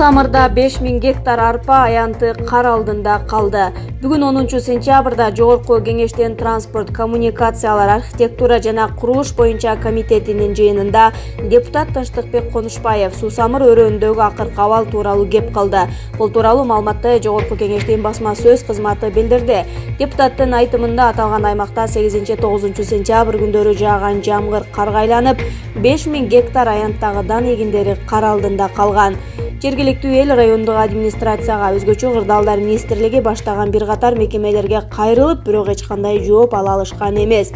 Самырда 5000 гектар арпа аянты кар алдында калды. Бүгүн 10-сентябрда Жогорку Кеңештин транспорт, коммуникациялар, архитектура жана курулуш боюнча комитетинин жыйынында депутат Тынчтыкбек Конушбаев суу самыр өрөөндөгү акыркы абал тууралуу кеп калды. Бул тууралуу маалыматты Жогорку Кеңештин басма сөз кызматы билдирди. Депутаттын айтымында аталган аймакта 8-9 сентябрь күндөрү жааган жамгыр карга айланып, 5000 гектар аянттагы дан эгиндери кар алдында калган. Жергиликтүү эл райондук администрацияга, өзгөчө кырдаалдар министрлиги баштаган бир катар мекемелерге кайрылып, бирок эч кандай жооп ала алышкан эмес.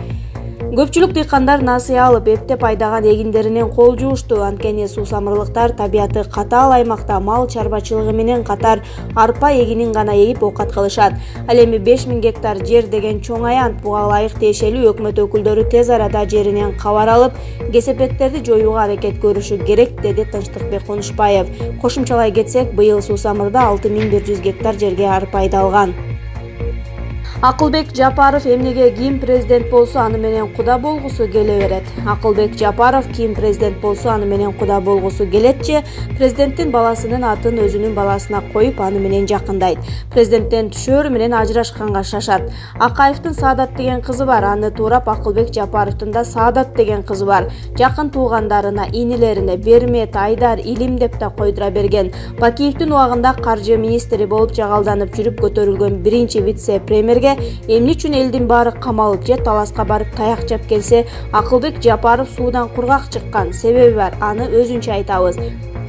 Көпчүлүк дыйкандар насыя алып, эптеп айдаган эгиндеринен кол жуушту. Анткени суу самырлыктар табияты катаал аймакта мал чарбачылыгы менен катар арпа эгинин гана эгип оокат кылышат. Ал эми 5000 гектар жер деген чоң аянт. Буга ылайык тиешелүү өкмөт өкүлдөрү тез арада жеринен кабар алып, кесепеттерди жоюуга аракет көрүшү керек, деди Тынчтыкбек Конушбаев. Кошумчалай кетсек, быйыл суу самырда 6100 гектар жерге арпа айдалган. Акылбек Жапаров эмнеге ким президент болсо аны менен куда болгусу келе берет. Акылбек Жапаров ким президент болсо аны менен куда болгусу келетчи, президенттин баласынын атын өзүнүн баласына коюп аны менен жакындайт. Президенттен түшөөрү менен ажырашканга шашат. Акаевдин Саадат деген кызы бар, аны туурап Акылбек Жапаровдун да Саадат деген кызы бар. Жакын туугандарына, инилерине Бермет, Айдар, Илим деп да койдура берген. Бакиевдин убагында каржы министри болуп жагалданып жүрүп көтөрүлгөн биринчи вице-премьерге эмне үчүн элдин баары камалып же таласка барып таяк жап келсе, Акылбек Жапаров суудан кургак чыккан. Себеби бар, аны өзүнчө айтабыз.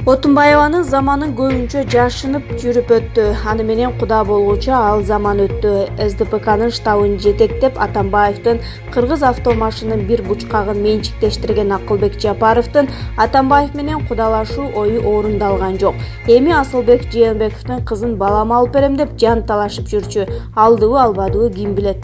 Отунбаеванын заманын көбүнчө жашынып жүрүп өттү. Аны менен куда болгучу ал заман өттү. СДПКнын штабын жетектеп Атамбаевдин кыргыз автомашынын бир бучкагын менчиктештирген Акылбек Жапаровдун Атамбаев менен кудалашуу ою орундалган жок. Эми Асылбек Жээнбековдун кызын балама алып берем деп жан талашып жүрчү. Алдыбы албадыбы ким билет.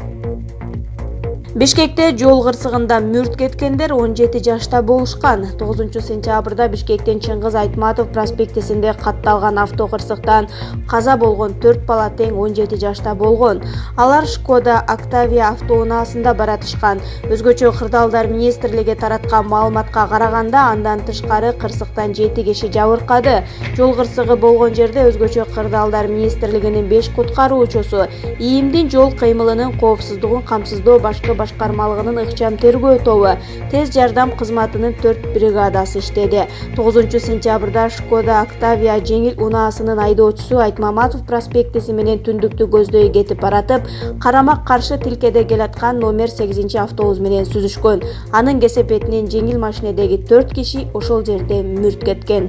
Бишкекте жол кырсыгында мүрт кеткендер 17 жашта болушкан. 9-сентябрда Бишкектин Чыңгыз Айтматов проспектисинде катталган автокырсыктан каза болгон 4 бала тең 17 жашта болгон. Алар Шкода Октавия автоунаасында баратышкан. Өзгөчө кырдаалдар министрлиги тараткан маалыматка караганда, андан тышкары кырсыктан 7 киши жабыркады. Жол кырсыгы болгон жерде өзгөчө кырдаалдар министрлигинин 5 куткаруучусу, ИИМдин жол кыймылынын коопсуздугун камсыздоо башкармалыгынын ыкчам тергөө тобу, тез жардам кызматынын 4 бригадасы иштеди. 9-сентябрда Шкода Октавия жеңил унаасынын айдоочусу Айтмаматов проспектиси менен түндүктү көздөй кетип баратып, карама-каршы тилкеде келаткан номер 8 автобус менен сүзүшкөн. Анын кесепетинен жеңил машинедеги 4 киши ошол жерде мүрт кеткен.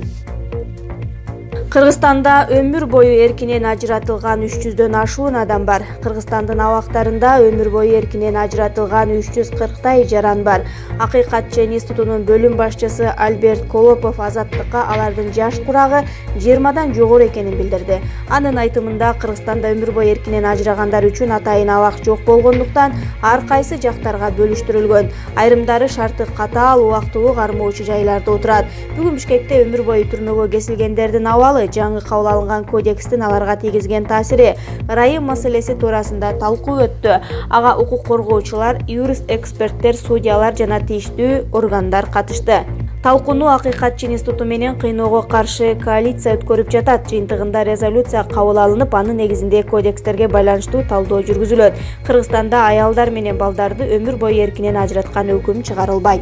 Кыргызстанда өмүр бою эркинен ажыратылган 300дөн ашуун адам бар. Кыргызстандын абактарында өмүр бою эркинен ажыратылган 340 жаран бар. Акыйкатчы институтунун бөлүм башчысы Альберт Колопов Азаттыкка алардын жаш курагы 20дан жогору экенин билдирди. Анын айтымында, Кыргызстанда өмүр бою эркинен ажырагандар үчүн атайын абак жок болгондуктан ар кайсы жактарга бөлүштүрүлгөн. Айрымдары шарты катаал, убактылуу кармоочу жайларда отурат. Бүгүн Бишкекте өмүр бою түрмөгө кесилгендердин абалы, жаңы кабыл алынган кодекстин аларга тийгизген таасири, ырайым маселеси туурасында талкуу өттү. Ага укук коргоочулар, юрист эксперттер, судьялар жана тийиштүү органдар катышты. Талкууну Акыйкатчы институту менен кыйноого каршы коалиция өткөрүп жатат. Жыйынтыгында резолюция кабыл алынып, анын негизинде кодекстерге байланыштуу талдоо жүргүзүлөт. Кыргызстанда аялдар менен балдарды өмүр бою эркинен ажыраткан өкүм чыгарылбайт.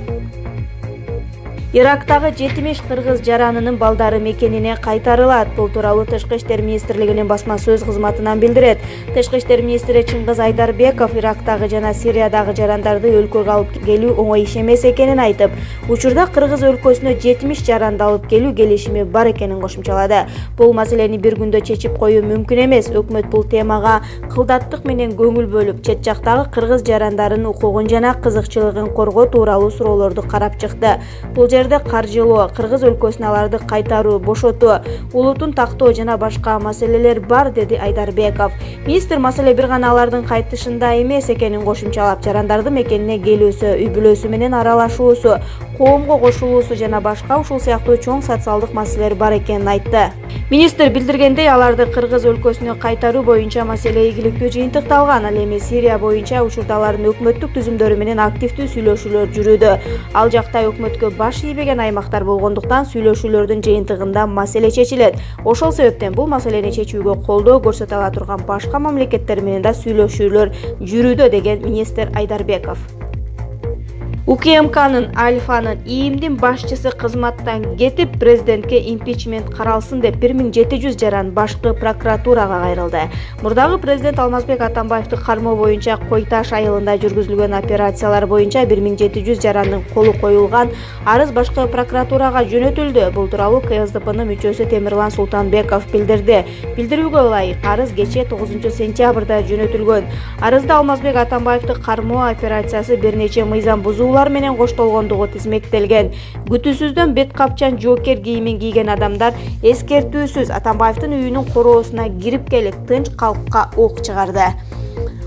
Ирактагы 70 кыргыз жаранынын балдары мекенине кайтарылат. Бул тууралуу Тышкы иштер министрлигинин басма сөз кызматынан билдирет. Тышкы иштер министри Чыңгыз Айдарбеков Ирактагы жана Сириядагы жарандарды өлкөгө алып келүү оңой иш эмес экенин айтып, учурда Кыргыз өлкөсүнө 70 жаранды алып келүү келишими бар экенин кошумчалады. Бул маселени бир күндө чечип коюу мүмкүн эмес. Өкмөт бул темага кылдаттык менен көңүл бөлүп, чет жактагы кыргыз жарандарынын укугун жана кызыкчылыгын коргоо тууралуу суроолорду карап чыкты. Бул каржылоо, Кыргыз өлкөсүнө аларды кайтаруу, бошотуу, улутун тактоо жана башка маселелер бар, деди Айдарбеков. Министр маселе бир гана алардын кайтышында эмес экенин кошумчалап, жарандардын мекенине келүүсү, үй бүлөсү менен аралашуусу, коомго кошулуусу жана башка ушул сыяктуу чоң социалдык маселелер бар экенин айтты. Министр билдиргендей, аларды Кыргыз өлкөсүнө кайтаруу боюнча маселе ийгиликтүү жыйынтыкталган. Ал эми Сирия боюнча учурда алардын өкмөттүк түзүмдөрү менен активдүү сүйлөшүүлөр жүрүүдө. Ал жакта өкмөткө баш тийбеген аймактар болгондуктан сүйлөшүүлөрдүн жыйынтыгында маселе чечилет. Ошол себептен бул маселени чечүүгө колдоо көрсөтө ала турган башка мамлекеттер менен да сүйлөшүүлөр жүрүүдө, деген министр Айдарбеков. УКМКнын Альфанын ИИМдин башчысы кызматтан кетип, президентке импичмент каралсын деп 1700 жаран башкы прокуратурага кайрылды. Мурдагы президент Алмазбек Атамбаевди кармоо боюнча Кой Таш айылында жүргүзүлгөн операциялар боюнча 1700 жарандын колу коюлган арыз башкы прокуратурага жөнөтүлдү. Бул тууралуу КСДПнын мүчөсү Темирлан Султанбеков билдирди. Билдирүүгө ылайык арыз кечээ 9-сентябрда жөнөтүлгөн. Арызда Алмазбек Атамбаевди кармоо операциясы бир нече мыйзам бузуулар менен коштолгондугу тизмектелген. Күтүүсүздөн бет капчан жоокер кийимин кийген адамдар эскертүүсүз Атамбаевдин үйүнүн короосуна кирип келип, тынч калкка ок чыгарды.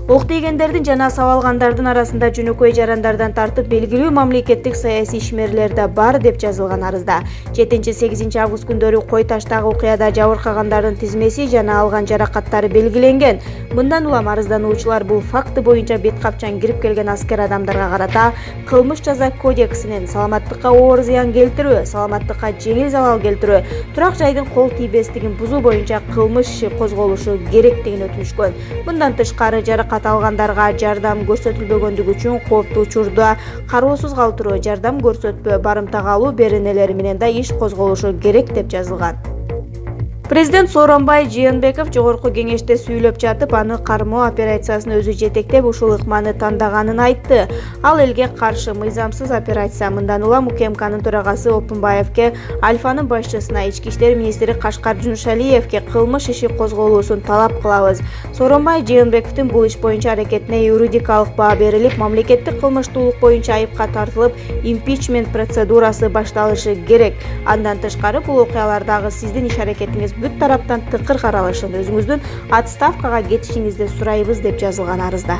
Ок тийгендердин жана сабалгандардын арасында жөнөкөй жарандардан тартып белгилүү мамлекеттик саясий ишмерлер да бар деп жазылган арызда. 7-8 август күндөрү Кой Таштагы окуяда жабыркагандардын тизмеси жана алган жаракаттары белгиленген. Мындан улам арыздануучулар бул факты боюнча бет капчан кирип келген аскер адамдарга карата кылмыш жаза кодексинин саламаттыкка оор зыян келтирүү, саламаттыкка жеңил залал келтирүү, турак жайдын кол тийбестигин бузуу боюнча кылмыш иши козголушу керектигин өтүнүшкөн. Мындан тышкары жаракат алгандарга жардам көрсөтүлбөгөндүгү үчүн кооптуу учурда кароосуз калтыруу, жардам көрсөтпөө, барымтага алуу беренелери менен да иш козголушу керек деп жазылган. Президент Сооронбай Жээнбеков жогорку кеңеште сүйлөп жатып, аны кармоо операциясын өзү жетектеп, ушул ыкманы тандаганын айтты. Ал элге каршы мыйзамсыз операция. Мындан улам УКМКнын төрагасы Опунбаевке, Альфанын башчысына, ички иштер министри Кашкар Жунушалиевке кылмыш иши козголуусун талап кылабыз. Сооронбай Жээнбековдун бул иш боюнча аракетине юридикалык баа берилип, мамлекеттик кылмыштуулук боюнча айыпка тартылып, импичмент процедурасы башталышы керек. Андан тышкары бул окуялардагы сиздин иш аракетиңиз бүт тараптан тыкыр каралышын, өзүңүздүн отставкага кетишиңизди сурайбыз деп жазылган арызда.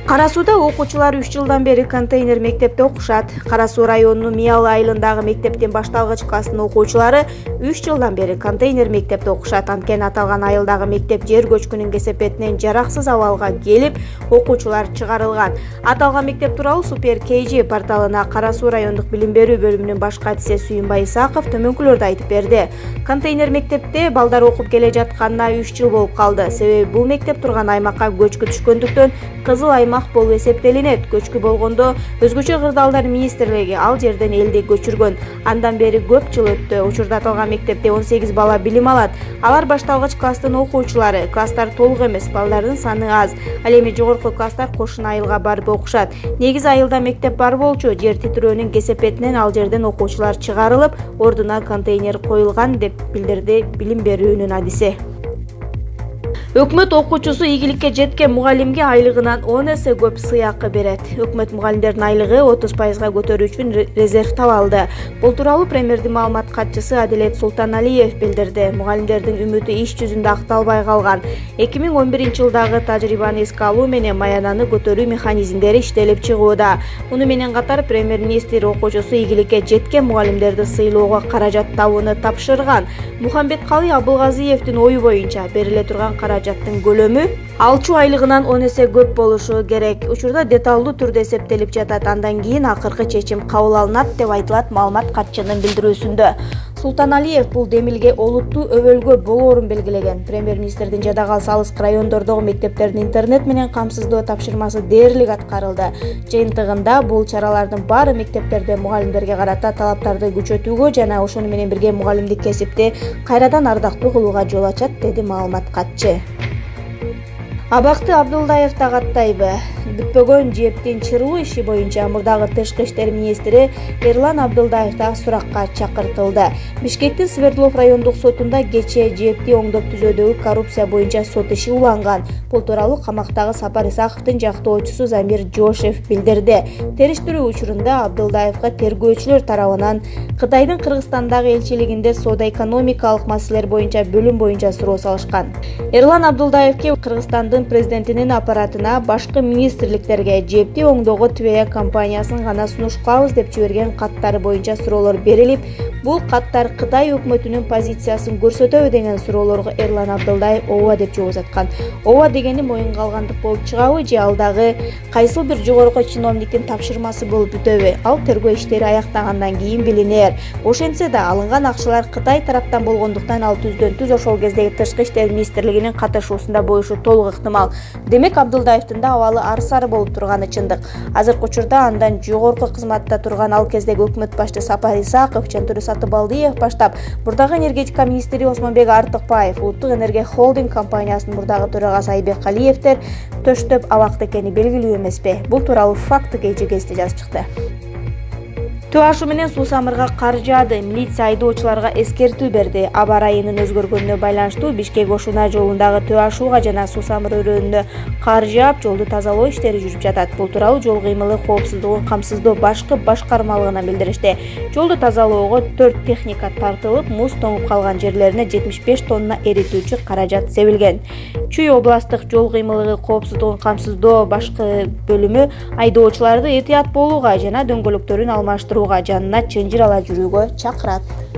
Кара Сууда окуучулар 3 жылдан бери контейнер мектепте окушат. Кара Суу районунун Миял айылындагы мектептин башталгыч класстын окуучулары 3 жылдан бери контейнер мектепте окушат. Анткени аталган айылдагы мектеп жер көчкүнүн кесепетинен жараксыз абалга келип, окуучулар чыгарылган. Аталган мектеп тууралуу Супер KG порталына Кара Суу райондук билим берүү бөлүмүнүн баш катчысы Сүйүнбай Исаков төмөнкүлөрдү айтып берди. Контейнер мектепте балдар окуп келе жатканына 3 жыл болуп калды. Себеби бул мектеп турган аймакка көчкү түшкөндүктөн кызыл аймак болуп эсептелинет. Көчкү болгондо өзгөчө кырдаалдар министрлиги ал жерден элди көчүргөн. Андан бери көп жыл өттү. Учурда аталган мектепте 18 бала билим алат. Алар башталгыч класстын окуучулары. Класстар толук эмес, балдардын саны аз. Ал эми жогорку класстар кошуна айылга барып окушат. Негизи айылда мектеп бар болчу, жер титирөөнүн кесепетинен ал жерден окуучулар чыгарылып, ордуна контейнер коюлган деп билдирди билим берүүнүн адиси. Өкмөт окуучусу ийгиликке жеткен мугалимге айлыгынан 10 эсе көп сыйакы берет. Өкмөт мугалимдердин айлыгы 30% көтөрүү үчүн резервтеп алды. Бул тууралуу премьердин маалымат катчысы Адилет Султаналиев билдирди. Мугалимдердин үмүтү иш жүзүндө акталбай калган. 2011-жылдагы тажрыйбаны эске алуу менен маянаны көтөрүү механизмдери иштелип чыгууда. Муну менен катар премьер-министр окуучусу ийгиликке жеткен мугалимдерди сыйлоого каражат табууну тапшырган. Мухамбеткалый Абылгазиевдин ою боюнча бериле турган каражаттын көлөмү алчу айлыгынан 10 эсе көп болушу керек. Учурда деталдуу түрдө эсептелип жатат. Андан кийин акыркы чечим кабыл алынат деп айтылат маалымат катчынын билдирүүсүндө. Султаналиев бул демилге олуттуу өбөлгө болоорун белгилеген. Премьер-министрдин Жадагал Салыскы райондордогу мектептердин интернет менен камсыздоо тапшырмасы дээрлик аткарылды. Жыйынтыгында бул чаралардын баары мектептерде мугалимдерге карата талаптарды күчөтүүгө жана ошону менен бирге мугалимдик кесипти кайрадан ардактуу кылууга жол ачат, деди маалымат катчы. Абакты Абдулдаев тагаттайбы? Бүтпөгөн жептин чырылуу иши боюнча мурдагы тышкы иштер министри Эрлан Абдулдаев да суракка чакыртылды. Бишкектин Свердлов райондук сотунда кечээ жепти оңдоп түзөөдөгү коррупция боюнча сот иши уланган. Бул тууралуу камактагы Сапар Исаковдун жактоочусу Замир Жошев билдирди. Териштирүү учурунда Абдулдаевга тергөөчүлөр тарабынан Кытайдын Кыргызстандагы элчилигинде соода-экономикалык маселелер боюнча бөлүм боюнча суроо салышкан. Эрлан Абдулдаевке Кыргызстандын президентинин аппаратына башкы министрликтерге жепти оңдоого Твея компаниясын гана сунуш кылабыз деп жиберген каттары боюнча суроолор берилип, Бул каттар Кытай өкмөтүнүн позициясын көрсөтөбү деген суроолорго Эрлан Абдылдаев ооба деп жооп узаткан. Ооба дегени моюнга алгандык болуп чыгабы же ал дагы кайсыл бир жогорку чиновниктин тапшырмасы болуп бүтөбү? Ал тергөө иштери аяктагандан кийин билинер. Ошентсе да алынган акчалар Кытай тараптан болгондуктан ал түздөн-түз ошол кездеги Тышкы иштер министрлигинин катышуусунда болушу толук ыктымал. Демек Абдылдаевдин да абалы ары-сары болуп турганы чындык. Азыркы учурда андан жогорку кызматта турган ал кездеги өкмөт башчы Сапар Исаков, Жантүрү Сатыбалдиев баштап, мурдагы энергетика министри Осмонбек Артыкбаев, Улуттук энергия холдинг компаниясынын мурдагы төрагасы Айбек Калиевдер төштөп абакта экени белгилүү эмеспи. Бул тууралуу Факты KG гезити жазып чыкты. Төө ашу менен Суусамырга кар жаады. Милиция айдоочуларга эскертүү берди. Аба ырайынын өзгөргөнүнө байланыштуу Бишкек-Ошуна жолундагы төө ашууга жана Суусамыр өрөөнүнө кар жаап, жолду тазалоо иштери жүрүп жатат. Бул тууралуу жол кыймылы коопсуздугун камсыздоо башкы башкармалыгынан билдиришти. Жолду тазалоого 4 техника тартылып, муз тоңуп калган жерлерине 75 тонна эритүүчү каражат себилген. Чүй областык жол кыймылыгы коопсуздугун камсыздоо башкы бөлүмү айдоочуларды этият болууга жана дөңгөлөктөрүн алмаштырууга, жанына чынжыр ала жүрүүгө чакырат.